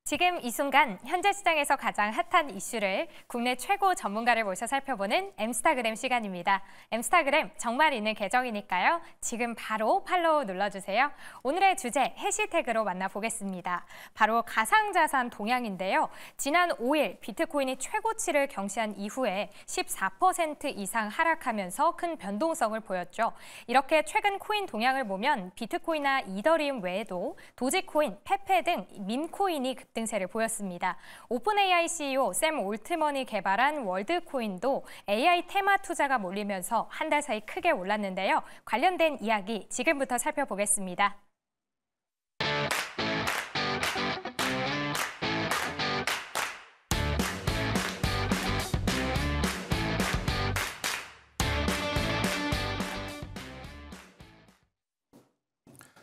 지금 이 순간 현재 시장에서 가장 핫한 이슈를 국내 최고 전문가를 모셔 살펴보는 엠스타그램 시간입니다. 엠스타그램 정말 있는 계정이니까요. 지금 바로 팔로우 눌러주세요. 오늘의 주제 해시태그로 만나보겠습니다. 바로 가상자산 동향인데요. 지난 5일 비트코인이 최고치를 경시한 이후에 14% 이상 하락하면서 큰 변동성을 보였죠. 이렇게 최근 코인 동향을 보면 비트코인이나 이더리움 외에도 도지코인, 페페 등 밈코인이 등세를 보였습니다. 오픈AI CEO 샘 올트먼이 개발한 월드코인도 AI 테마 투자가 몰리면서 한 달 사이 크게 올랐는데요. 관련된 이야기 지금부터 살펴보겠습니다.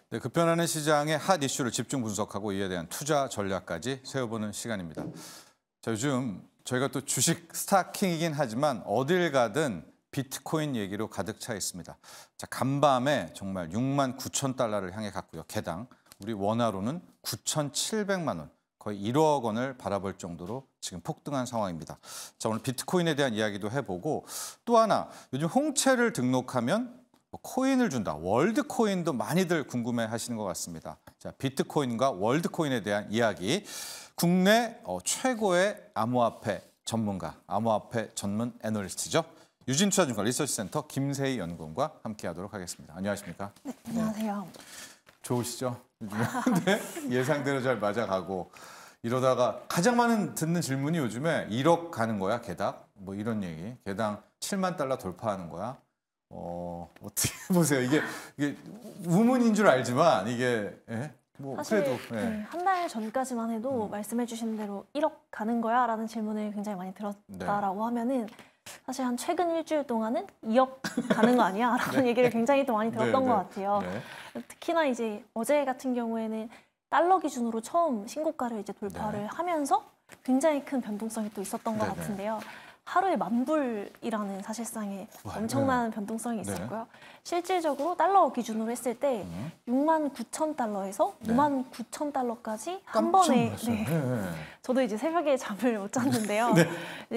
네, 급변하는 시장의 핫 이슈를 집중 분석하고 이에 대한 투자 전략까지 세워보는 시간입니다. 자, 요즘 저희가 또 주식 스타킹이긴 하지만 어딜 가든 비트코인 얘기로 가득 차 있습니다. 자, 간밤에 정말 6만 9천 달러를 향해 갔고요. 개당 우리 원화로는 9,700만 원, 거의 1억 원을 바라볼 정도로 지금 폭등한 상황입니다. 자, 오늘 비트코인에 대한 이야기도 해보고 또 하나 요즘 홍채를 등록하면 코인을 준다. 월드코인도 많이들 궁금해하시는 것 같습니다. 자, 비트코인과 월드코인에 대한 이야기. 국내 최고의 암호화폐 전문가, 암호화폐 전문 애널리스트죠. 유진투자증권 리서치센터 김세희 연구원과 함께하도록 하겠습니다. 안녕하십니까? 네, 안녕하세요. 좋으시죠? 요즘에 네, 예상대로 잘 맞아가고 이러다가 가장 많은 듣는 질문이 요즘에 1억 가는 거야, 개당? 뭐 이런 얘기. 개당 7만 달러 돌파하는 거야. 어떻게 보세요? 이게 우문인 줄 알지만 이게 뭐 사실 그래도 한 달 전까지만 해도 말씀해 주신 대로 1억 가는 거야? 라는 질문을 굉장히 많이 들었다라고 하면은 사실 한 최근 일주일 동안은 2억 가는 거 아니야? 라는 얘기를 굉장히 또 많이 들었던 것 같아요. 특히나 이제 어제 같은 경우에는 달러 기준으로 처음 신고가를 이제 돌파를 하면서 굉장히 큰 변동성이 또 있었던 것 같은데요. 하루에 10,000불이라는 사실상의 엄청난 변동성이 있었고요. 실질적으로 달러 기준으로 했을 때 6만 9천 달러에서 5만 9천 달러까지 한 번에 저도 이제 새벽에 잠을 못 잤는데요.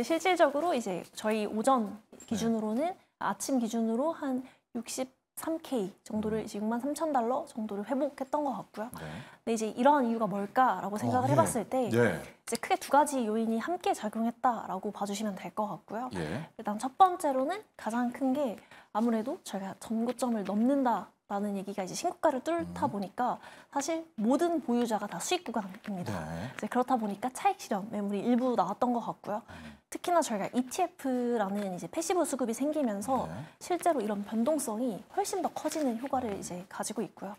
실질적으로 이제 저희 오전 기준으로는 아침 기준으로 한 63K 정도를 이제 6만 3천 달러 정도를 회복했던 것 같고요. 근데 이제 이러한 이유가 뭘까라고 생각을 해봤을 때 이제 크게 두 가지 요인이 함께 작용했다라고 봐주시면 될 것 같고요. 일단 첫 번째로는 가장 큰 게 아무래도 저희가 전고점을 넘는다라는 얘기가 이제 신고가를 뚫다 보니까 사실 모든 보유자가 다 수익 구간입니다. 이제 그렇다 보니까 차익 실현 매물이 일부 나왔던 것 같고요. 특히나 저희가 ETF라는 이제 패시브 수급이 생기면서 실제로 이런 변동성이 훨씬 더 커지는 효과를 이제 가지고 있고요.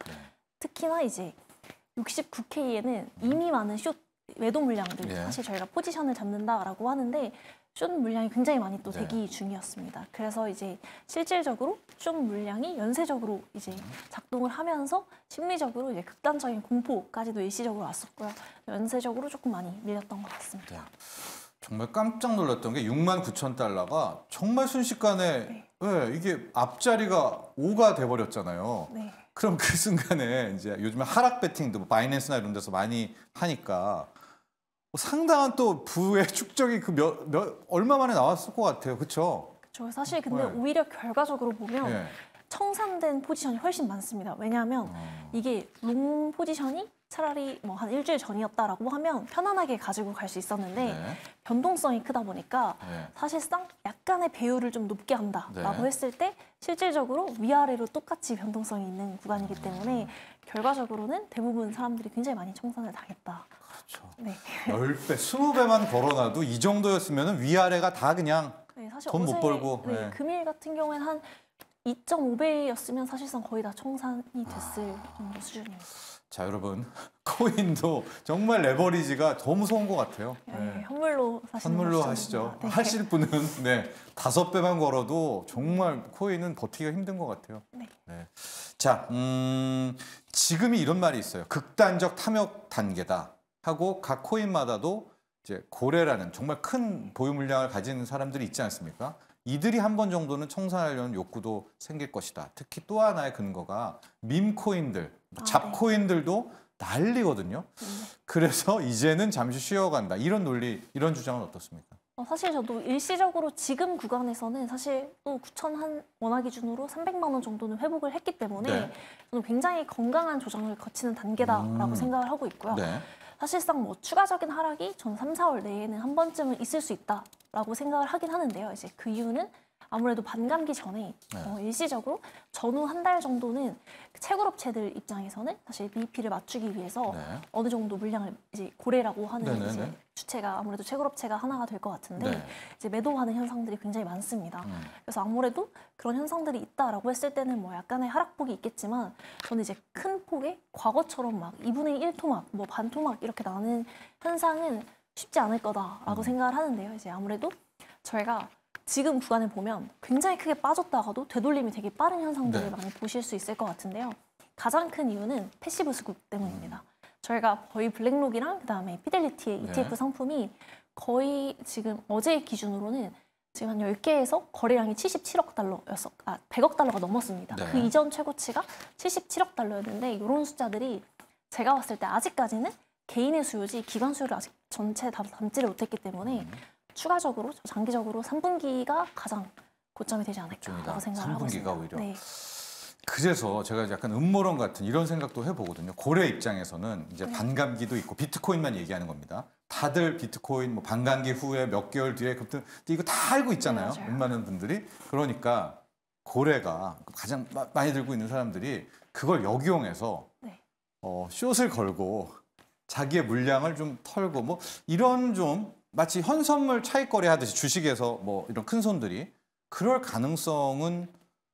특히나 이제 69K에는 이미 많은 숏 매도 물량들 사실 저희가 포지션을 잡는다라고 하는데 숏 물량이 굉장히 많이 또 대기 중이었습니다. 그래서 이제 실질적으로 숏 물량이 연쇄적으로 이제 작동을 하면서 심리적으로 이제 극단적인 공포까지도 일시적으로 왔었고요. 연쇄적으로 조금 많이 밀렸던 것 같습니다. 정말 깜짝 놀랐던 게 6만 9천 달러가 정말 순식간에 이게 앞자리가 5가 돼버렸잖아요. 그럼 그 순간에 이제 요즘에 하락 배팅도 뭐 바이낸스나 이런 데서 많이 하니까 상당한 또 부의 축적이 얼마 만에 나왔을 것 같아요. 그렇죠? 그렇죠. 사실 근데 오히려 결과적으로 보면 청산된 포지션이 훨씬 많습니다. 왜냐하면 이게 롱 포지션이 차라리 뭐 한 일주일 전이었다라고 하면 편안하게 가지고 갈 수 있었는데 변동성이 크다 보니까 사실상 약간의 배율을 좀 높게 한다라고 했을 때 실질적으로 위아래로 똑같이 변동성이 있는 구간이기 때문에 결과적으로는 대부분 사람들이 굉장히 많이 청산을 당했다. 그렇죠. 10배, 20배만 걸어놔도 이 정도였으면 위아래가 다 그냥 돈 못 벌고. 금일 같은 경우에는 한 2.5배였으면 사실상 거의 다 청산이 됐을 정도 수준입니다. 자, 여러분, 코인도 정말 레버리지가 더 무서운 것 같아요. 현물로 하시죠. 하실 분은 5배만 걸어도 정말 코인은 버티기가 힘든 것 같아요. 자, 지금이 이런 말이 있어요. 극단적 탐욕 단계다 하고 각 코인마다도 이제 고래라는 정말 큰 보유 물량을 가진 사람들이 있지 않습니까? 이들이 한 번 정도는 청산하려는 욕구도 생길 것이다. 특히 또 하나의 근거가 밈코인들, 잡코인들도 난리거든요. 그래서 이제는 잠시 쉬어간다. 이런 논리, 이런 주장은 어떻습니까? 사실 저도 일시적으로 지금 구간에서는 사실 또 9천 한 원화 기준으로 300만 원 정도는 회복을 했기 때문에 네. 저는 굉장히 건강한 조정을 거치는 단계다라고 생각을 하고 있고요. 네. 사실상 뭐 추가적인 하락이 전 3, 4월 내에는 한 번쯤은 있을 수 있다라고 생각을 하긴 하는데요. 이제 그 이유는 아무래도 반감기 전에 일시적으로 전후 한 달 정도는 채굴업체들 입장에서는 사실 BEP를 맞추기 위해서 어느 정도 물량을 이제 고래라고 하는 이제 주체가 아무래도 채굴업체가 하나가 될 것 같은데 이제 매도하는 현상들이 굉장히 많습니다. 그래서 아무래도 그런 현상들이 있다라고 했을 때는 뭐 약간의 하락폭이 있겠지만 저는 이제 큰 폭의 과거처럼 막 2분의 1 토막, 뭐 반 토막 이렇게 나는 현상은 쉽지 않을 거다라고 생각을 하는데요. 이제 아무래도 저희가 지금 구간을 보면 굉장히 크게 빠졌다가도 되돌림이 되게 빠른 현상들을 많이 보실 수 있을 것 같은데요. 가장 큰 이유는 패시브 수급 때문입니다. 저희가 거의 블랙록이랑 그다음에 피델리티의 ETF 상품이 거의 지금 어제 기준으로는 지금 한 10개에서 거래량이 77억 달러였어. 100억 달러가 넘었습니다. 그 이전 최고치가 77억 달러였는데 이런 숫자들이 제가 봤을 때 아직까지는 개인의 수요지 기관 수요를 아직 전체 다 담지를 못했기 때문에 추가적으로 장기적으로 3분기가 가장 고점이 되지 않을까라고 생각을 하고 있습니다. 3분기가 오히려. 네. 그래서 제가 약간 음모론 같은 이런 생각도 해보거든요. 고래 입장에서는 이제 반감기도 있고 비트코인만 얘기하는 겁니다. 다들 비트코인 뭐 반감기 후에 몇 개월 뒤에 급등 이거 다 알고 있잖아요. 웬만한 분들이. 그러니까 고래가 가장 많이 들고 있는 사람들이 그걸 역이용해서 숏을 걸고 자기의 물량을 좀 털고 뭐 이런 좀 마치 현선물 차익거래 하듯이 주식에서 뭐 이런 큰 손들이 그럴 가능성은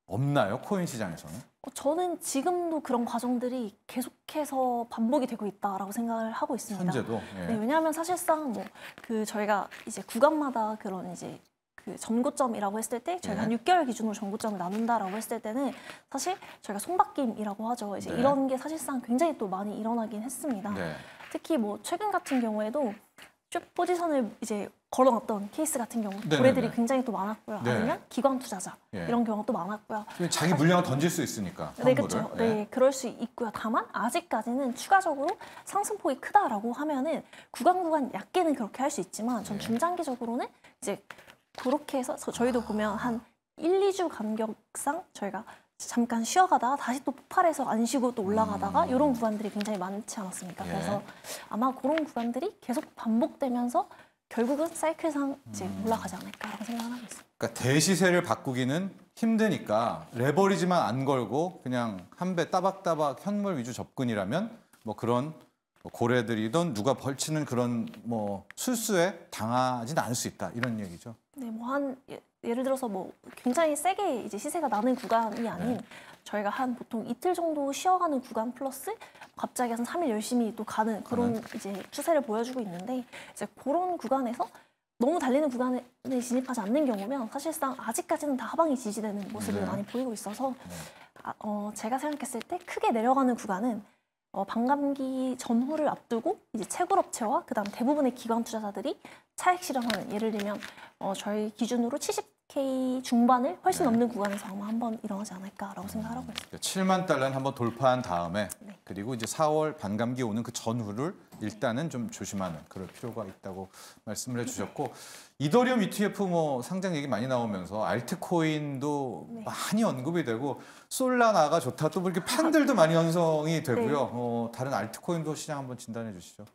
없나요? 코인 시장에서는? 저는 지금도 그런 과정들이 계속해서 반복이 되고 있다라고 생각을 하고 있습니다. 현재도? 네, 왜냐하면 사실상 뭐 그 저희가 이제 구간마다 그런 이제 그 전고점이라고 했을 때 저희가 한 6개월 기준으로 전고점을 나눈다라고 했을 때는 사실 저희가 손바뀜이라고 하죠. 이제 이런 게 사실상 굉장히 또 많이 일어나긴 했습니다. 특히 뭐 최근 같은 경우에도 쭉 포지션을 이제 걸어놨던 케이스 같은 경우 고래들이 굉장히 또 많았고요. 아니면 기관 투자자 이런 경우가 또 많았고요. 자기 물량을 던질 수 있으니까. 네, 그렇죠. 네, 그럴 수 있고요. 다만 아직까지는 추가적으로 상승폭이 크다라고 하면은 구간 얕게는 그렇게 할 수 있지만 전 중장기적으로는 이제 그렇게 해서 저희도 보면 한 1, 2주 간격상 저희가 잠깐 쉬어가다가 다시 또 폭발해서 안 쉬고 또 올라가다가 이런 구간들이 굉장히 많지 않았습니까? 그래서 아마 그런 구간들이 계속 반복되면서 결국은 사이클상 이제 올라가지 않을까라고 생각을 하고 있습니다. 그러니까 대시세를 바꾸기는 힘드니까 레버리지만 안 걸고 그냥 한 배 따박따박 현물 위주 접근이라면 뭐 그런 고래들이든 누가 벌치는 그런 뭐 술수에 당하지는 않을 수 있다 이런 얘기죠. 네, 뭐 예를 들어서 뭐 굉장히 세게 이제 시세가 나는 구간이 아닌 저희가 한 보통 이틀 정도 쉬어가는 구간 플러스 갑자기 한 3일 열심히 또 가는 그런 이제 추세를 보여주고 있는데 이제 그런 구간에서 너무 달리는 구간에 진입하지 않는 경우면 사실상 아직까지는 다 하방이 지지되는 모습을 많이 보이고 있어서 제가 생각했을 때 크게 내려가는 구간은 반감기 전후를 앞두고 이제 채굴업체와 그다음 대부분의 기관 투자자들이 차익 실현하는 예를 들면 저희 기준으로 70K 중반을 훨씬 넘는 구간에서 아마 한번 일어나지 않을까라고 생각을 하고 있습니다. 7만 달러는 한번 돌파한 다음에 그리고 이제 4월 반감기 오는 그 전후를 일단은 좀 조심하는 그럴 필요가 있다고 말씀을 해주셨고 이더리움 ETF 뭐 상장 얘기 많이 나오면서 알트코인도 많이 언급이 되고 솔라나가 좋다 또 이렇게 판들도 많이 형성이 되고요. 다른 알트코인도 시장 한번 진단해 주시죠.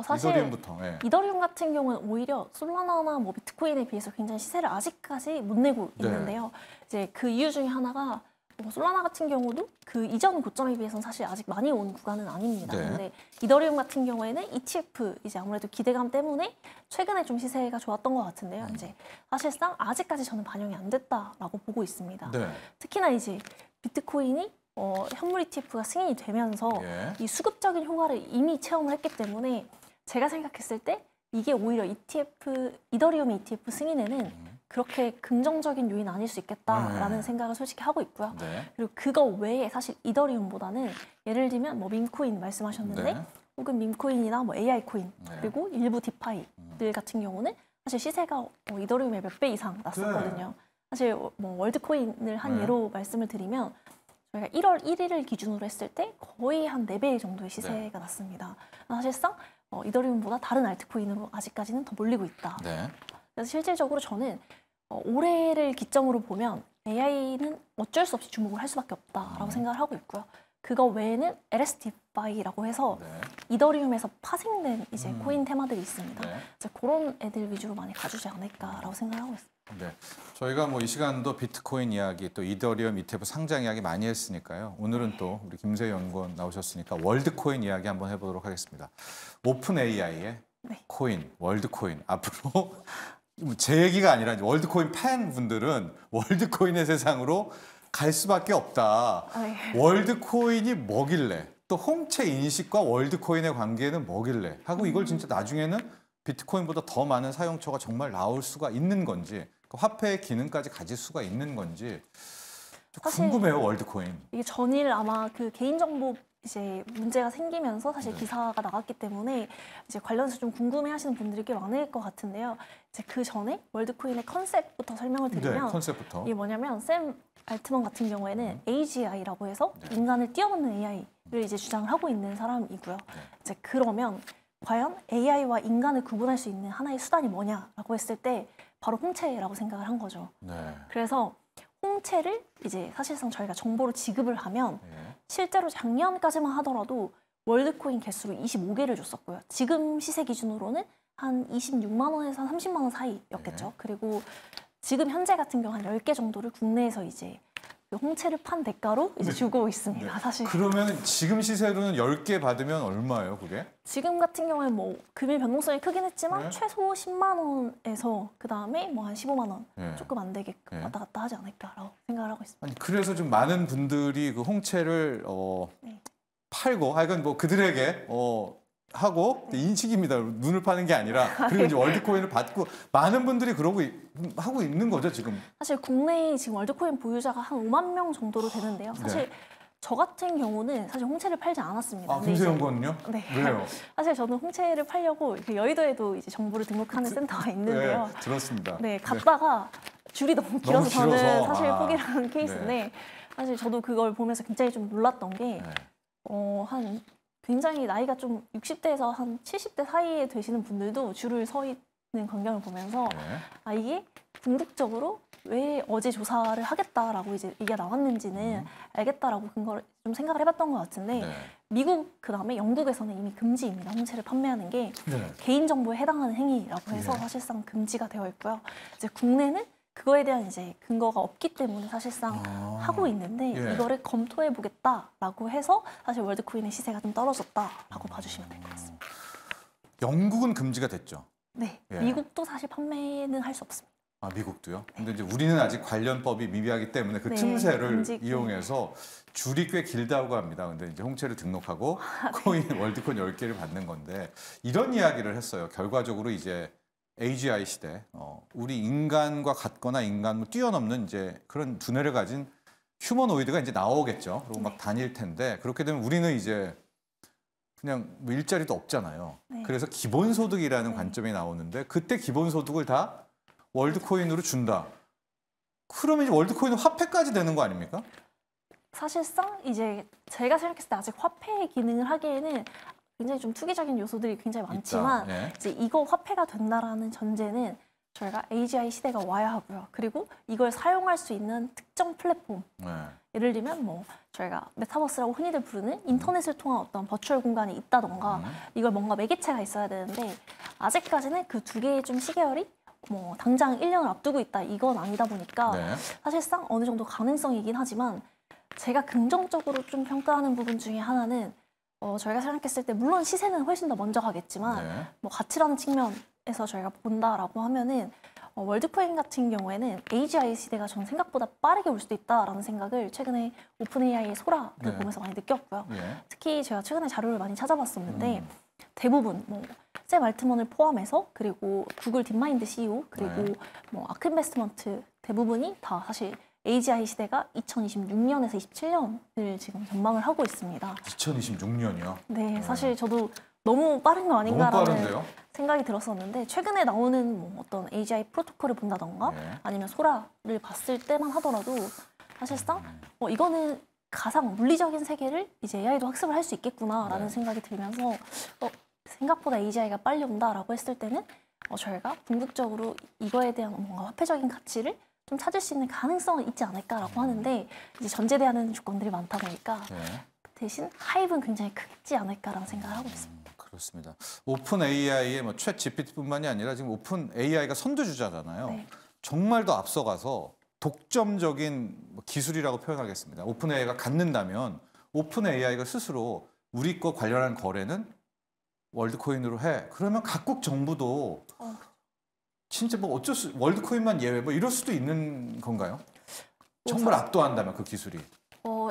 사실 이더리움부터. 이더리움 같은 경우는 오히려 솔라나나 뭐 비트코인에 비해서 굉장히 시세를 아직까지 못 내고 있는데요. 이제 그 이유 중에 하나가 솔라나 같은 경우도 그 이전 고점에 비해서는 사실 아직 많이 온 구간은 아닙니다. 근데 이더리움 같은 경우에는 ETF 이제 아무래도 기대감 때문에 최근에 좀 시세가 좋았던 것 같은데요. 이제 사실상 아직까지 저는 반영이 안 됐다라고 보고 있습니다. 특히나 이제 비트코인이 현물 ETF가 승인이 되면서 이 수급적인 효과를 이미 체험을 했기 때문에 제가 생각했을 때 이게 오히려 이더리움 ETF 승인에는 그렇게 긍정적인 요인 아닐 수 있겠다라는 생각을 솔직히 하고 있고요. 그리고 그거 외에 사실 이더리움보다는 예를 들면 뭐 밈코인 말씀하셨는데 혹은 밈코인이나 뭐 AI 코인 그리고 일부 디파이들 같은 경우는 사실 시세가 이더리움의 몇 배 이상 났었거든요. 사실 뭐 월드코인을 한 예로 말씀을 드리면 저희가 1월 1일을 기준으로 했을 때 거의 한 4배 정도의 시세가 났습니다. 사실상 이더리움보다 다른 알트코인으로 아직까지는 더 몰리고 있다. 네. 그래서 실질적으로 저는 올해를 기점으로 보면 AI는 어쩔 수 없이 주목을 할 수밖에 없다라고 생각을 하고 있고요. 그거 외에는 LSDFI라고 해서 네. 이더리움에서 파생된 이제 코인 테마들이 있습니다. 네. 이제 그런 애들 위주로 많이 가주지 않을까라고 생각하고 있습니다. 네. 저희가 뭐 이 시간도 비트코인 이야기 또 이더리움 ETF 상장 이야기 많이 했으니까요. 오늘은 또 우리 김세희 연구원 나오셨으니까 월드코인 이야기 한번 해보도록 하겠습니다. 오픈 AI의 네. 코인, 월드코인 앞으로 제 얘기가 아니라 이제 월드코인 팬분들은 월드코인의 세상으로 갈 수밖에 없다. 네. 월드코인이 뭐길래 또 홍채 인식과 월드코인의 관계는 뭐길래 하고 이걸 진짜 나중에는 비트코인보다 더 많은 사용처가 정말 나올 수가 있는 건지 그 화폐의 기능까지 가질 수가 있는 건지 좀 궁금해요. 월드코인. 이게 전일 아마 그 개인정보 이제 문제가 생기면서 사실 네. 기사가 나갔기 때문에 이제 관련해서 좀 궁금해하시는 분들이 꽤 많을 것 같은데요. 이제 그 전에 월드코인의 컨셉부터 설명을 네, 드리면 컨셉부터. 이게 뭐냐면 샘 알트먼 같은 경우에는 AGI라고 해서 네. 인간을 뛰어넘는 AI를 이제 주장을 하고 있는 사람이고요. 네. 이제 그러면 과연 AI와 인간을 구분할 수 있는 하나의 수단이 뭐냐라고 했을 때 바로 홍채라고 생각을 한 거죠. 네. 그래서 홍채를 이제 사실상 저희가 정보로 지급을 하면 네. 실제로 작년까지만 하더라도 월드코인 개수로 25개를 줬었고요. 지금 시세 기준으로는 한 26만 원에서 한 30만 원 사이였겠죠. 네. 그리고 지금 현재 같은 경우 한 10개 정도를 국내에서 이제 그 홍채를 판 대가로 이제 주고 있습니다. 네. 사실 그러면 지금 시세로는 10개 받으면 얼마예요, 그게? 지금 같은 경우에 뭐 금일 변동성이 크긴 했지만 네. 최소 10만 원에서 그 다음에 뭐 한 15만 원 네. 조금 안 되게 네. 왔다 갔다 하지 않을까라고 생각을 하고 있습니다. 아니 그래서 좀 많은 분들이 그 홍채를 네. 팔고 하여간 뭐 그들에게 하고 인식입니다. 눈을 파는 게 아니라 그리고 이제 월드코인을 받고 많은 분들이 그러고 하고 있는 거죠, 지금. 사실 국내에 지금 월드코인 보유자가 한 5만 명 정도로 되는데요. 사실 저 같은 경우는 사실 홍채를 팔지 않았습니다. 아, 근데 김세영 이제- 군요? 네. 왜요? 사실 저는 홍채를 팔려고 그 여의도에도 이제 정보를 등록하는 센터가 있는데요. 네, 들었습니다. 네, 갔다가 줄이 너무 길어서 길어서. 저는 사실 아, 포기를 한 케이스인데 사실 저도 그걸 보면서 굉장히 좀 놀랐던 게 네. 한 굉장히 나이가 좀 60대에서 한 70대 사이에 되시는 분들도 줄을 서 있는 광경을 보면서 네. 아 이게 궁극적으로 왜 어제 조사를 하겠다라고 이제 얘기가 나왔는지는 알겠다라고 근거를 좀 생각을 해봤던 것 같은데 네. 미국 그다음에 영국에서는 이미 금지입니다. 홍채를 판매하는 게 네. 개인정보에 해당하는 행위라고 해서 예. 사실상 금지가 되어 있고요. 이제 국내는 그거에 대한 이제 근거가 없기 때문에 사실상 아. 하고 있는데 예. 이거를 검토해 보겠다라고 해서 사실 월드코인의 시세가 좀 떨어졌다라고 봐주시면 될 것 같습니다. 영국은 금지가 됐죠. 네, 예. 미국도 사실 판매는 할 수 없습니다. 아, 미국도요? 근데 이제 우리는 아직 관련법이 미비하기 때문에 그 네, 틈새를 금지. 이용해서 줄이 꽤 길다고 합니다. 근데 이제 홍채를 등록하고 코인 월드코인 10개를 받는 건데 이런 이야기를 했어요. 결과적으로 이제 AGI 시대, 우리 인간과 같거나 인간을 뛰어넘는 이제 그런 두뇌를 가진 휴머노이드가 이제 나오겠죠. 그리고 막 다닐 텐데 그렇게 되면 우리는 이제 그냥 뭐 일자리도 없잖아요. 네. 그래서 기본소득이라는 네. 관점이 나오는데 그때 기본소득을 다 월드코인으로 준다. 그러면 이제 월드코인은 화폐까지 되는 거 아닙니까? 사실상 이제 제가 생각했을 때 아직 화폐의 기능을 하기에는 굉장히 좀 투기적인 요소들이 굉장히 많지만 있다. 예. 이제 이거 화폐가 된다라는 전제는 저희가 AGI 시대가 와야 하고요. 그리고 이걸 사용할 수 있는 특정 플랫폼 네. 예를 들면 뭐 저희가 메타버스라고 흔히들 부르는 인터넷을 통한 어떤 버추얼 공간이 있다던가 이걸 뭔가 매개체가 있어야 되는데 아직까지는 그 두 개의 좀 시계열이 뭐 당장 1년을 앞두고 있다 이건 아니다 보니까 네. 사실상 어느 정도 가능성이긴 하지만 제가 긍정적으로 좀 평가하는 부분 중에 하나는 저희가 생각했을 때 물론 시세는 훨씬 더 먼저 가겠지만 네. 뭐 가치라는 측면에서 저희가 본다라고 하면은 월드코인 같은 경우에는 AGI 시대가 저는 생각보다 빠르게 올 수도 있다라는 생각을 최근에 오픈 AI의 소라를 네. 보면서 많이 느꼈고요. 예. 특히 제가 최근에 자료를 많이 찾아봤었는데 대부분 샘 알트먼을 포함해서 그리고 구글 딥마인드 CEO 그리고 네. 아크인베스트먼트 대부분이 다 사실 AGI 시대가 2026년에서 27년을 지금 전망을 하고 있습니다. 2026년이요. 네, 사실 저도 너무 빠른 거 너무 아닌가라는 빠른데요? 생각이 들었었는데 최근에 나오는 뭐 어떤 AGI 프로토콜을 본다던가 네. 아니면 소라를 봤을 때만 하더라도 사실상 이거는 가상 물리적인 세계를 이제 AI도 학습을 할 수 있겠구나라는 네. 생각이 들면서 생각보다 AGI가 빨리 온다라고 했을 때는 저희가 궁극적으로 이거에 대한 뭔가 화폐적인 가치를 좀 찾을 수 있는 가능성은 있지 않을까라고 하는데 이제 전제돼야 하는 조건들이 많다 보니까 네. 대신 하입은 굉장히 크지 않을까라는 생각을 하고 있습니다. 그렇습니다. 오픈 AI의 챗 GPT뿐만이 아니라 지금 오픈 AI가 선두주자잖아요. 네. 정말 더 앞서가서 독점적인 기술이라고 표현하겠습니다. 오픈 AI가 갖는다면 오픈 AI가 스스로 우리 거 관련한 거래는 월드코인으로 해. 그러면 각국 정부도 진짜 뭐 어쩔 수 월드코인만 예외 뭐 이럴 수도 있는 건가요? 정말 압도한다면 그 기술이.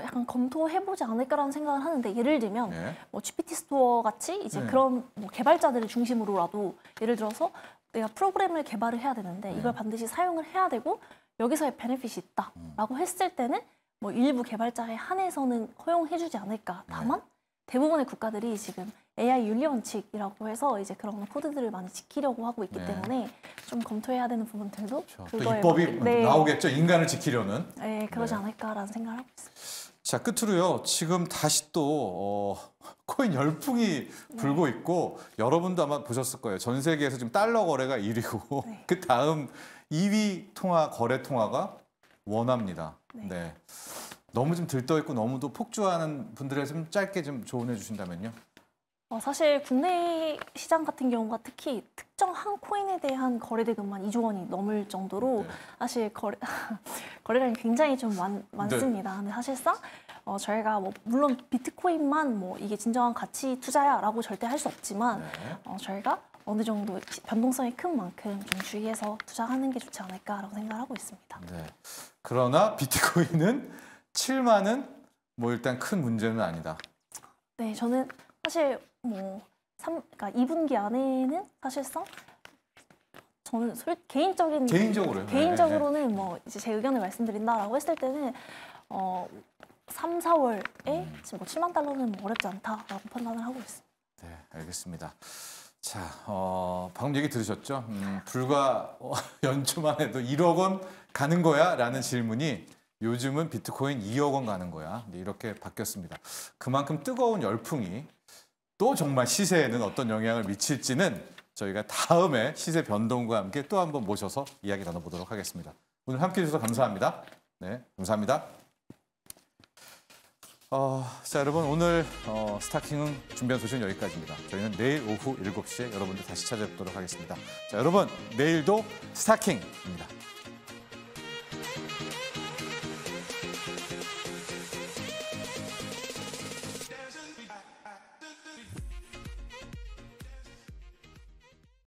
약간 검토해보지 않을까라는 생각을 하는데 예를 들면 네. 뭐 GPT 스토어 같이 이제 네. 그런 뭐 개발자들을 중심으로라도 예를 들어서 내가 프로그램을 개발을 해야 되는데 네. 이걸 반드시 사용을 해야 되고 여기서의 베네핏이 있다라고 했을 때는 뭐 일부 개발자에 한해서는 허용해주지 않을까. 다만 대부분의 국가들이 지금 AI 윤리 원칙이라고 해서 이제 그런 코드들을 많이 지키려고 하고 있기 네. 때문에 좀 검토해야 되는 부분들도 그렇죠. 또 그거에 입법이 맞게- 나오겠죠. 인간을 지키려는. 네, 그러지 네. 않을까라는 생각을 하고 있습니다. 자, 끝으로요. 지금 다시 또 코인 열풍이 불고 있고 여러분도 아마 보셨을 거예요. 전 세계에서 지금 달러 거래가 1위고 네. 그 다음 2위 거래 통화가 원화입니다. 네. 네. 너무 좀 들떠 있고 너무도 폭주하는 분들에 좀 짧게 좀 조언해 주신다면요. 사실 국내 시장 같은 경우가 특히 특정 한 코인에 대한 거래 대금만 2조 원이 넘을 정도로 네. 사실 거래량이 굉장히 좀 많습니다. 근데 사실상 저희가 뭐 물론 비트코인만 뭐 이게 진정한 가치 투자야라고 절대 할 수 없지만 네. 저희가 어느 정도 변동성이 큰 만큼 좀 주의해서 투자하는 게 좋지 않을까라고 생각을 하고 있습니다. 네. 그러나 비트코인은 7만은 뭐 일단 큰 문제는 아니다. 네, 저는 사실 뭐 그러니까 2분기 안에는 사실상 저는 개인적으로요. 개인적으로는 뭐 이제 제 의견을 말씀드린다라고 했을 때는 3, 4월에 지금 뭐 7만 달러는 뭐 어렵지 않다라고 판단을 하고 있습니다. 네, 알겠습니다. 자, 방금 얘기 들으셨죠? 불과 연초만 해도 1억 원 가는 거야? 라는 질문이 요즘은 비트코인 2억 원 가는 거야. 이렇게 바뀌었습니다. 그만큼 뜨거운 열풍이 또 정말 시세에는 어떤 영향을 미칠지는 저희가 다음에 시세 변동과 함께 또 한번 모셔서 이야기 나눠보도록 하겠습니다. 오늘 함께해 주셔서 감사합니다. 네, 감사합니다. 자, 여러분 오늘 스타킹은 준비한 소식은 여기까지입니다. 저희는 내일 오후 7시에 여러분들 다시 찾아뵙도록 하겠습니다. 자, 여러분 내일도 스타킹입니다.